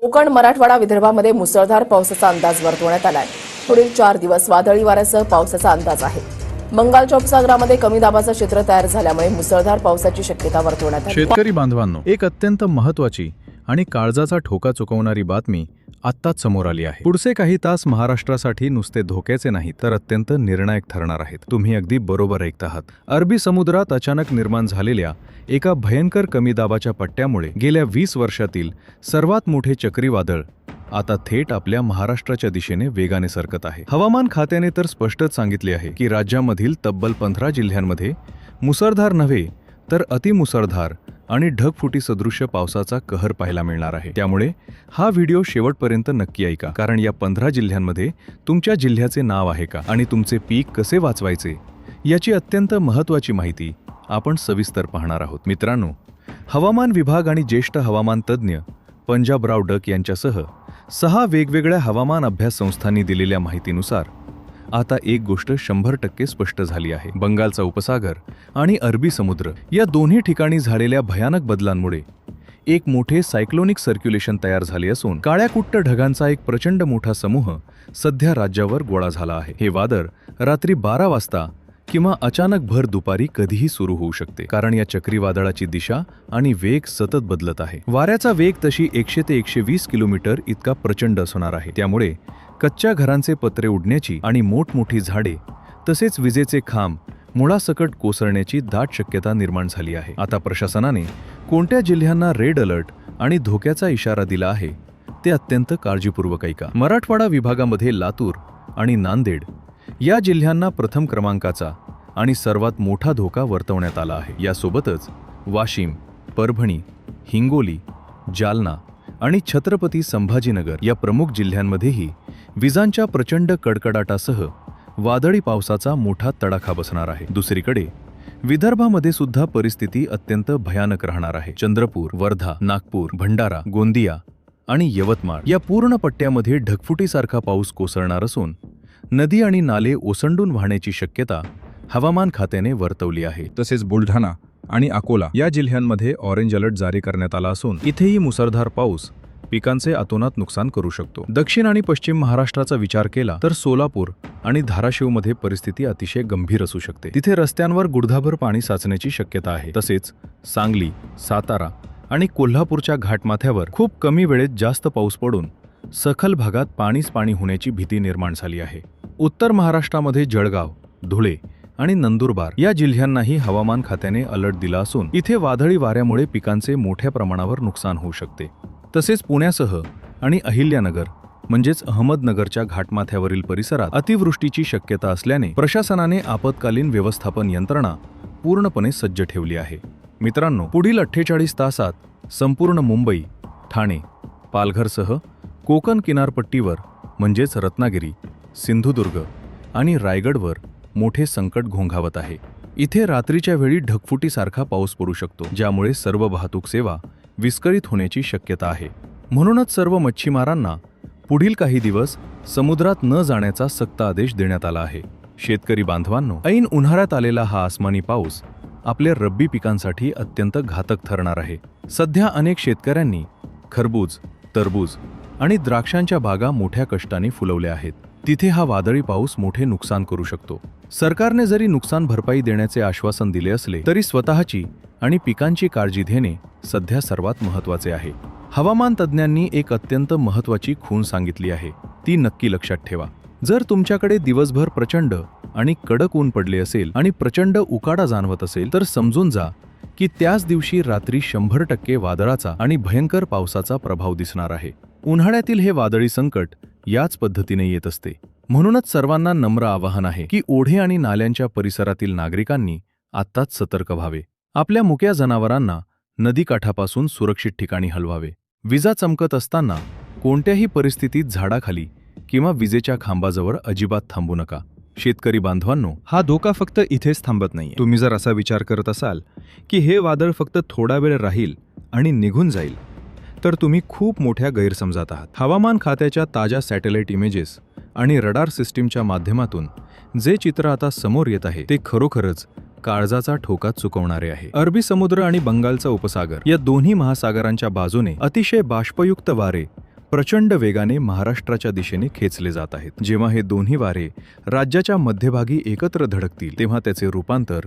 कोकण, मराठवाडा, विदर्भामध्ये मुसळधार पावसाचा अंदाज वर्तवण्यात आलाय. पुढील 4 दिवस वादळी वाऱ्यासह पावसाचा अंदाज आहे. बंगालच्या उपसागरामध्ये कमी दाबाचं क्षेत्र तयार झाल्यामुळे मुसळधार पावसाची शक्यता वर्तवण्यात आली. शेतकरी बांधवांनो, एक अत्यंत महत्त्वाची आणि काळजाचा ठोका चुकवणारी बातमी आत्ताच समोर आली आहे. पुढचे काही तास महाराष्ट्रासाठी नुसते धोक्याचे नाहीत तर अत्यंत निर्णायक ठरणार आहेत. तुम्ही अगदी बरोबर ऐकत आहात. अरबी समुद्रात अचानक निर्माण झालेल्या एका भयंकर कमी दाबाच्या पट्ट्यामुळे गेल्या 20 वर्षातील सर्वात मोठे चक्रीवादळ आता थेट आपल्या महाराष्ट्राच्या दिशेने वेगाने सरकत आहे. हवामान खात्याने तर स्पष्टच सांगितले आहे की राज्यामधील तब्बल 15 जिल्ह्यांमध्ये मुसळधार नव्हे तर अतिमुसळधार आणि ढगफुटी सदृश्य पावसाचा कहर पाहायला मिळणार आहे. त्यामुळे हा व्हिडिओ शेवटपर्यंत नक्की ऐका, कारण या 15 जिल्ह्यांमध्ये तुमच्या जिल्ह्याचे नाव आहे का आणि तुमचे पीक कसे वाचवायचे याची अत्यंत महत्त्वाची माहिती आपण सविस्तर पाहणार आहोत. मित्रांनो, हवामान विभाग आणि ज्येष्ठ हवामान तज्ज्ञ पंजाबराव डक यांच्यासह 6 वेगवेगळ्या हवामान अभ्यास संस्थांनी दिलेल्या माहितीनुसार आता एक गोष्ट 100% स्पष्ट झाली आहे. बंगालचा उपसागर आणि अरबी समुद्र या दोन्ही ठिकाणी झालेल्या भयानक बदलांमुळे एक मोठे सायक्लोनिक सर्क्युलेशन तयार झाले असून काळ्याकुट्ट ढगांचा एक प्रचंड मोठा समूह सध्या राज्यावर गोळा झाला आहे. हे वादळ रात्री 12 वाजता किंवा अचानक भर दुपारी कधीही सुरू होऊ शकते, कारण या चक्रीवादळाची दिशा आणि वेग सतत बदलत आहे. वाऱ्याचा वेग तशी 100 ते 120 किलोमीटर इतका प्रचंड असणार आहे. त्यामुळे कच्च्या घरांचे पत्रे उडण्याची आणि मोठमोठी झाडे तसेच विजेचे खांब मुळासकट कोसळण्याची दाट शक्यता निर्माण झाली आहे. आता प्रशासनाने कोणत्या जिल्ह्यांना रेड अलर्ट आणि धोक्याचा इशारा दिला आहे ते अत्यंत काळजीपूर्वक ऐका. मराठवाडा विभागामध्ये लातूर आणि नांदेड या जिल्ह्यांना प्रथम क्रमांकाचा आणि सर्वात मोठा धोका वर्तवण्यात आला आहे. यासोबतच वाशिम, परभणी, हिंगोली, जालना आणि छत्रपती संभाजीनगर या प्रमुख जिल्ह्यांमध्येही विजांच्या प्रचंड कडकडाटासह वादळी पावसाचा मोठा तडाखा बसणार आहे. दुसरीकडे विदर्भामध्ये सुद्धा परिस्थिती अत्यंत भयानक राहणार आहे. चंद्रपूर, वर्धा, नागपूर, भंडारा, गोंदिया आणि यवतमाळ या पूर्ण पट्ट्यामध्ये ढगफुटीसारखा पाऊस कोसळणार असून नदी आणि नाले ओसंडून वाहण्याची शक्यता हवामान खात्याने वर्तवली आहे. तसेच बुलढाणा आणि अकोला या जिल्ह्यांमध्ये ऑरेंज अलर्ट जारी करण्यात आला असून इथेही मुसळधार पाऊस पिकांचे अतोनात नुकसान करू शकतो. दक्षिण आणि पश्चिम महाराष्ट्राचा विचार केला तर सोलापूर आणि धाराशिवमध्ये परिस्थिती अतिशय गंभीर असू शकते. तिथे रस्त्यांवर गुडघाभर पाणी साचण्याची शक्यता आहे. तसेच सांगली, सातारा आणि कोल्हापूरच्या घाटमाथ्यावर खूप कमी वेळेत जास्त पाऊस पडून सखल भागात पाणीच पाणी होण्याची भीती निर्माण झाली आहे. उत्तर महाराष्ट्रामध्ये जळगाव, धुळे आणि नंदुरबार या जिल्ह्यांनाही हवामान खात्याने अलर्ट दिला असून इथे वादळी वाऱ्यामुळे पिकांचे मोठ्या प्रमाणावर नुकसान होऊ शकते. तसेच पुण्यासह आणि अहिल्यानगर म्हणजेच अहमदनगरच्या घाटमाथ्यावरील परिसरात अतिवृष्टीची शक्यता असल्याने प्रशासनाने आपत्कालीन व्यवस्थापन यंत्रणा पूर्णपणे सज्ज ठेवली आहे. मित्रांनो, पुढील 48 तासात संपूर्ण मुंबई, ठाणे, पालघरसह कोकण किनारपट्टीवर म्हणजेच रत्नागिरी, सिंधुदुर्ग आणि रायगडवर मोठे संकट घोंघावत आहे. इथे रात्रीच्या वेळी ढगफुटीसारखा पाऊस पडू शकतो, ज्यामुळे सर्व वाहतूक सेवा विस्कळीत होण्याची शक्यता आहे. म्हणूनच सर्व मच्छीमारांना पुढील काही दिवस समुद्रात न जाण्याचा सक्त आदेश देण्यात आला आहे. शेतकरी बांधवांनो, ऐन उन्हाळ्यात आलेला हा आसमानी पाऊस आपल्या रब्बी पिकांसाठी अत्यंत घातक ठरणार आहे. सध्या अनेक शेतकऱ्यांनी खरबूज, टरबूज आणि द्राक्षांच्या बागा मोठ्या कष्टाने फुलवल्या आहेत. तिथे हा वादळी पाऊस मोठे नुकसान करू शकतो. सरकारने जरी नुकसान भरपाई देण्याचे आश्वासन दिले असले तरी स्वतःची आणि पिकांची काळजी घेणे सध्या सर्वात महत्त्वाचे आहे. हवामान तज्ज्ञांनी एक अत्यंत महत्त्वाची खूण सांगितली आहे, ती नक्की लक्षात ठेवा. जर तुमच्याकडे दिवसभर प्रचंड आणि कडक ऊन पडले असेल आणि प्रचंड उकाडा जाणवत असेल तर समजून जा की त्याच दिवशी रात्री 100% वादळाचा आणि भयंकर पावसाचा प्रभाव दिसणार आहे. उन्हाळ्यातील हे वादळी संकट याच पद्धतीने येत असते. म्हणूनच सर्वांना नम्र आवाहन आहे की ओढे आणि नाल्यांच्या परिसरातील नागरिकांनी आत्ताच सतर्क व्हावे. आपल्या मुक्या जनावरांना नदीकाठापासून सुरक्षित ठिकाणी हलवावे. विजा चमकत असताना कोणत्याही परिस्थितीत झाडाखाली किंवा विजेच्या खांबाजवळ अजिबात थांबू नका. शेतकरी बांधवांनो, हा धोका फक्त इथेच थांबत नाही. तुम्ही जर असा विचार करत असाल की हे वादळ फक्त थोडा वेळ राहील आणि निघून जाईल तर तुम्ही खूप मोठ्या गैरसमजात आहात. हवामान खात्याच्या ताज्या सॅटेलाइट इमेजेस आणि रडार सिस्टीमच्या माध्यमातून जे चित्र आता समोर येत आहे ते खरोखरच काळजाचा ठोका चुकवणारे आहे. अरबी समुद्र आणि बंगालचा उपसागर या दोन्ही महासागरांच्या बाजूने अतिशय बाष्पयुक्त वारे प्रचंड वेगाने महाराष्ट्राच्या दिशेने खेचले जात आहेत. जेव्हा हे दोन्ही वारे राज्याच्या मध्यभागी एकत्र धडकतील तेव्हा त्याचे रूपांतर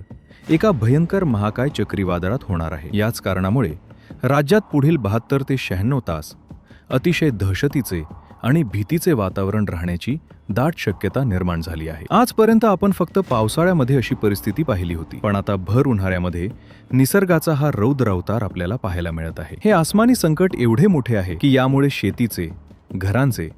एका भयंकर महाकाय चक्रीवादळात होणार आहे. याच कारणामुळे राज्यात पुढील 72 ते 96 तास अतिशय दहशतीचे आणि भीतीचे वातावरण राहण्याची दाट शक्यता निर्माण झाली आहे. आजपर्यंत आपण फक्त पावसाळ्यामध्ये अशी परिस्थिती पाहिली होती, पण आता भर उन्हाळ्यामध्ये निसर्गाचा हा रौद्र अवतार आपल्याला पाहायला मिळत आहे. हे आसमानी संकट एवढे मोठे आहे की यामुळे शेतीचे, घरांचे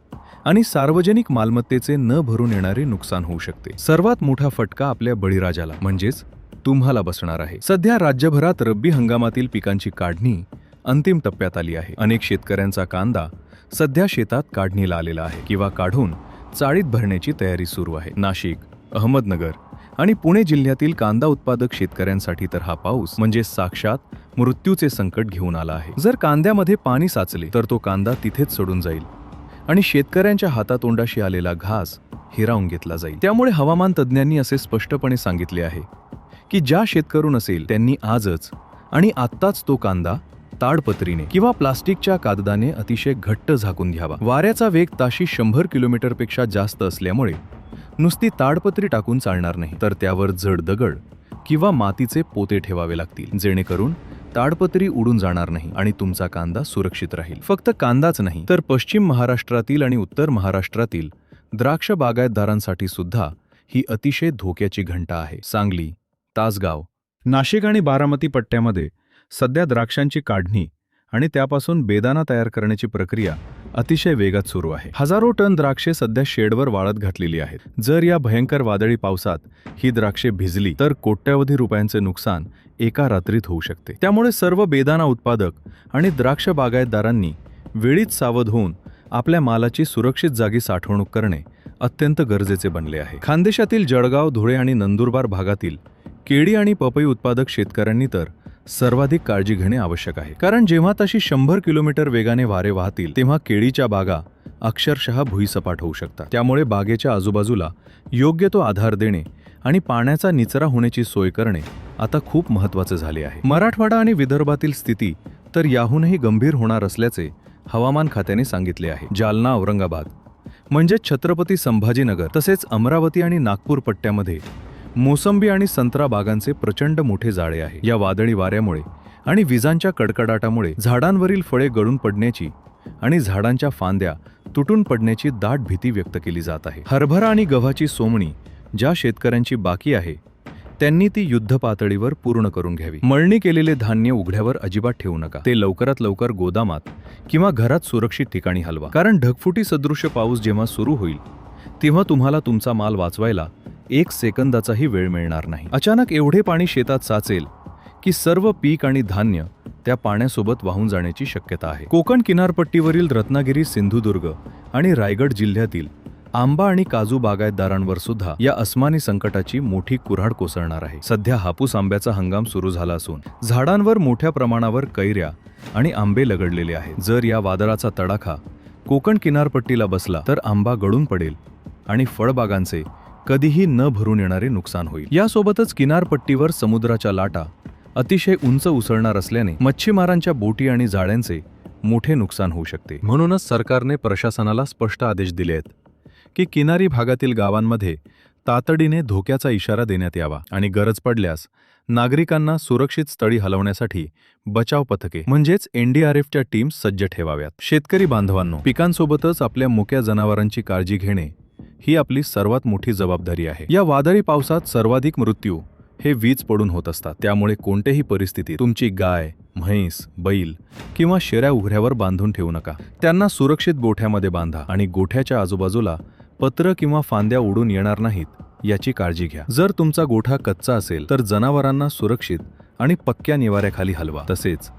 आणि सार्वजनिक मालमत्तेचे न भरून येणारे नुकसान होऊ शकते. सर्वात मोठा फटका आपल्या बळीराजाला म्हणजेच तुम्हाला बसणार आहे. सध्या राज्यभरात रब्बी हंगामातील पिकांची काढणी अंतिम टप्प्यात आली आहे. अनेक शेतकऱ्यांचा कांदा सध्या शेतात काढणीला आलेला आहे किंवा काढून चाळीत भरण्याची तयारी सुरू आहे. नाशिक, अहमदनगर आणि पुणे जिल्ह्यातील कांदा उत्पादक शेतकऱ्यांसाठी तर हा पाऊस म्हणजे साक्षात मृत्यूचे संकट घेऊन आला आहे. जर कांद्यामध्ये पाणी साचले तर तो कांदा तिथेच सोडून जाईल आणि शेतकऱ्यांच्या हातातोंडाशी आलेला घास हिरावून घेतला जाईल. त्यामुळे हवामान तज्ज्ञांनी असे स्पष्टपणे सांगितले आहे की ज्या शेतकरी असेल त्यांनी आजच आणि आत्ताच तो कांदा ताडपत्रीने किंवा प्लास्टिकच्या कागदाने अतिशय घट्ट झाकून घ्यावा. वाऱ्याचा वेग ताशी 100 किलोमीटरपेक्षा जास्त असल्यामुळे नुसती ताडपत्री टाकून चालणार नाही, तर त्यावर जड दगड किंवा मातीचे पोते ठेवावे लागतील, जेणेकरून ताडपत्री उडून जाणार नाही आणि तुमचा कांदा सुरक्षित राहील. फक्त कांदाच नाही तर पश्चिम महाराष्ट्रातील आणि उत्तर महाराष्ट्रातील द्राक्ष बागायतदारांसाठी सुद्धा ही अतिशय धोक्याची घंटा आहे. सांगली, तासगाव, नाशिक आणि बारामती पट्ट्यामध्ये सध्या द्राक्षांची काढणी आणि त्यापासून बेदाणा तयार करण्याची प्रक्रिया अतिशय वेगात सुरू आहे. हजारो टन द्राक्षे सध्या शेडवर वाळत घातलेली आहेत. जर या भयंकर वादळी पावसात ही द्राक्षे भिजली तर कोट्यवधी रुपयांचे नुकसान एका रात्रीत होऊ शकते. त्यामुळे सर्व बेदाणा उत्पादक आणि द्राक्ष बागायतदारांनी वेळीच सावध होऊन आपल्या मालाची सुरक्षित जागी साठवणूक करणे अत्यंत गरजेचे बनले आहे. खानदेशातील जळगाव, धुळे आणि नंदुरबार भागातील केळी आणि पपई उत्पादक शेतकऱ्यांनी तर सर्वाधिक काळजी घेणे आवश्यक आहे. कारण जेव्हा तशी 100 किलोमीटर वेगाने वारे वाहतील तेव्हा केळीच्या बागा अक्षरशः भुईसपाट होऊ शकतात. त्यामुळे बागेच्या आजूबाजूला योग्य तो आधार देणे आणि पाण्याचा निचरा होण्याची सोय करणे आता खूप महत्त्वाचे झाले आहे. मराठवाडा आणि विदर्भातील स्थिती तर याहूनही गंभीर होणार असल्याचे हवामान खात्याने सांगितले आहे. जालना, औरंगाबाद म्हणजे छत्रपती संभाजीनगर तसेच अमरावती आणि नागपूर पट्ट्यामध्ये मोसंबी आणि संत्रा बागांचे प्रचंड मोठे जाळे आहे. या वादळी वाऱ्यामुळे आणि विजांच्या कडकडाटामुळे झाडांवरील फळे गळून पडण्याची आणि झाडांच्या फांद्या तुटून पडण्याची दाट भीती व्यक्त केली जात आहे. हरभरा आणि गव्हाची सोमणी ज्या शेतकऱ्यांची बाकी आहे त्यांनी ती युद्ध पातळीवर पूर्ण करून घ्यावी. मळणी केलेले धान्य उघड्यावर अजिबात ठेवू नका. ते लवकरात लवकर गोदामात किंवा घरात सुरक्षित ठिकाणी हलवा. कारण ढगफुटी सदृश्य पाऊस जेव्हा सुरू होईल तेव्हा तुम्हाला तुमचा माल वाचवायला 1 सेकंदाचाही वेळ मिळणार नाही. अचानक एवढे पाणी शेतात साचेल की सर्व पीक आणि धान्य त्या पाण्यासोबत वाहून जाण्याची शक्यता आहे. कोकण किनारपट्टीवरील रत्नागिरी, सिंधुदुर्ग आणि रायगड जिल्ह्यातील आंबा आणि काजू बागायतदारांवर सुद्धा या अस्मानी संकटाची मोठी कुऱ्हाड कोसळणार आहे. सध्या हापूस आंब्याचा हंगाम सुरू झाला असून झाडांवर मोठ्या प्रमाणावर कैऱ्या आणि आंबे लगडलेले आहेत. जर या वादळाचा तडाखा कोकण किनारपट्टीला बसला तर आंबा गळून पडेल आणि फळबागांचे कधीही न भरून येणारे नुकसान होईल. यासोबतच किनारपट्टीवर समुद्राच्या लाटा अतिशय उंच उसळणार असल्याने मच्छीमारांच्या बोटी आणि जाळ्यांचे मोठे नुकसान होऊ शकते. म्हणूनच सरकारने प्रशासनाला स्पष्ट आदेश दिले आहेत की किनारी भागातील गावांमध्ये तातडीने धोक्याचा इशारा देण्यात यावा आणि गरज पडल्यास नागरिकांना सुरक्षित स्थळी हलवण्यासाठी बचाव पथके म्हणजेच NDRFच्या टीम सज्ज ठेवाव्यात. शेतकरी बांधवांनो, पिकांसोबतच आपल्या मुक्या जनावरांची काळजी घेणे ही आपली सर्वात मोठी जबाबदारी आहे. या वादळी पावसात सर्वाधिक मृत्यू हे वीज पडून होत असतात. त्यामुळे कोणत्याही परिस्थितीत तुमची गाय, म्हैस, बैल किंवा शेळ्या उघड्यावर बांधून ठेवू नका. त्यांना सुरक्षित गोठ्यामध्ये बांधा आणि गोठ्याच्या आजूबाजूला पत्र किंवा फांद्या उडून येणार नाहीत याची काळजी घ्या. जर तुमचा गोठा कच्चा असेल तर जनावरांना सुरक्षित आणि पक्क्या निवाऱ्याखाली हलवा. तसेच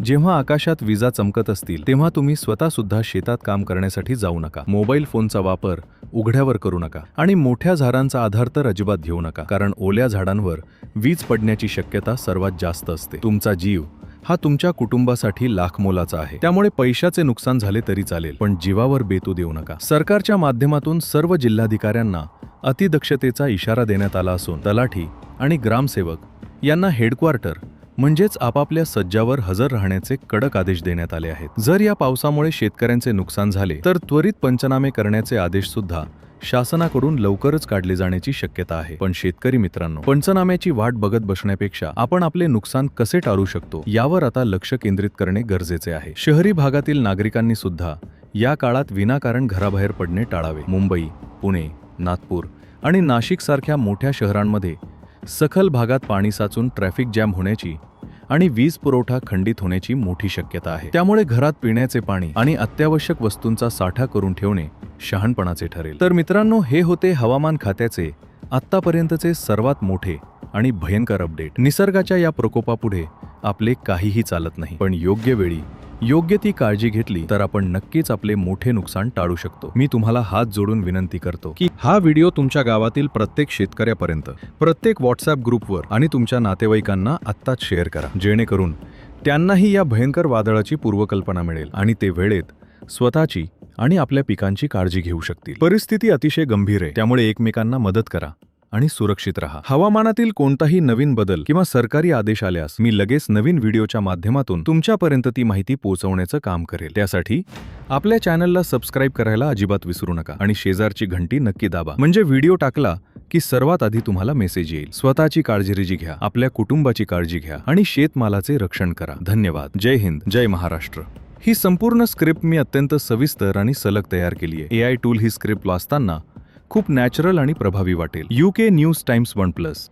जेव्हा आकाशात विजा चमकत असतील तेव्हा तुम्ही स्वतः सुद्धा शेतात काम करण्यासाठी जाऊ नका. मोबाईल फोनचा वापर उघड्यावर करू नका आणि मोठ्या झाडांचा आधार तर अजिबात घेऊ नका, कारण ओल्या झाडांवर वीज पडण्याची शक्यता सर्वात जास्त असते. तुमचा जीव हा तुमच्या कुटुंबासाठी लाख मोलाचा आहे. त्यामुळे पैशाचे नुकसान झाले तरी चालेल, पण जीवावर बेतू देऊ नका. सरकारच्या माध्यमातून सर्व जिल्हाधिकाऱ्यांना अतिदक्षतेचा इशारा देण्यात आला असून तलाठी आणि ग्रामसेवक यांना हेडक्वार्टर म्हणजेच आपापल्या सज्जावर हजर राहण्याचे कडक आदेश देण्यात आले आहेत. जर या पावसामुळे शेतकऱ्यांचे नुकसान झाले तर त्वरित पंचनामे करण्याचे आदेश सुद्धा शासनाकडून लवकरच काढले जाण्याची शक्यता आहे. पण शेतकरी मित्रांनो, पंचनाम्याची वाट बघत बसण्यापेक्षा आपण आपले नुकसान कसे टाळू शकतो यावर आता लक्ष केंद्रित करणे गरजेचे आहे. शहरी भागातील नागरिकांनी सुद्धा या काळात विनाकारण घराबाहेर पडणे टाळावे. मुंबई, पुणे, नागपूर आणि नाशिक सारख्या मोठ्या शहरांमध्ये सखल भागात पाणी साचून ट्रॅफिक जॅम होण्याची आणि वीज पुरवठा खंडित होण्याची मोठी शक्यता आहे. त्यामुळे घरात पिण्याचे पाणी आणि अत्यावश्यक वस्तूंचा साठा करून ठेवणे शहाणपणाचे ठरेल. तर मित्रांनो, हे होते हवामान खात्याचे आत्तापर्यंतचे सर्वात मोठे आणि भयंकर अपडेट. निसर्गाच्या या प्रकोपापुढे आपले काहीही चालत नाही, पण योग्य वेळी योग्य ती काळजी घेतली तर आपण नक्कीच आपले मोठे नुकसान टाळू शकतो. मी तुम्हाला हात जोडून विनंती करतो की हा व्हिडिओ तुमच्या गावातील प्रत्येक शेतकऱ्यापर्यंत, प्रत्येक व्हॉट्सअप ग्रुपवर आणि तुमच्या नातेवाईकांना आत्ताच शेअर करा, जेणेकरून त्यांनाही या भयंकर वादळाची पूर्वकल्पना मिळेल आणि ते वेळेत स्वतःची आणि आपल्या पिकांची काळजी घेऊ शकतील. परिस्थिती अतिशय गंभीर आहे, त्यामुळे एकमेकांना मदत करा आणि सुरक्षित राहा. हवामानातील कोणताही नवीन बदल किंवा सरकारी आदेश आल्यास मी लगेच नवीन व्हिडिओच्या माध्यमातून तुमच्यापर्यंत ती माहिती पोहोचवण्याचं काम करेल. त्यासाठी आपल्या चॅनलला सबस्क्राईब करायला अजिबात विसरू नका आणि शेजारची घंटी नक्की दाबा, म्हणजे व्हिडिओ टाकला की सर्वात आधी तुम्हाला मेसेज येईल. स्वतःची काळजी घ्या, आपल्या कुटुंबाची काळजी घ्या आणि शेतमालाचे रक्षण करा. धन्यवाद. जय हिंद, जय महाराष्ट्र. ही संपूर्ण स्क्रिप्ट मी अत्यंत सविस्तर आणि सलग तयार केली आहे. AI टूल ही स्क्रिप्ट वाचताना खूप नॅचरल आणि प्रभावी वाटेल. UK news times 1+.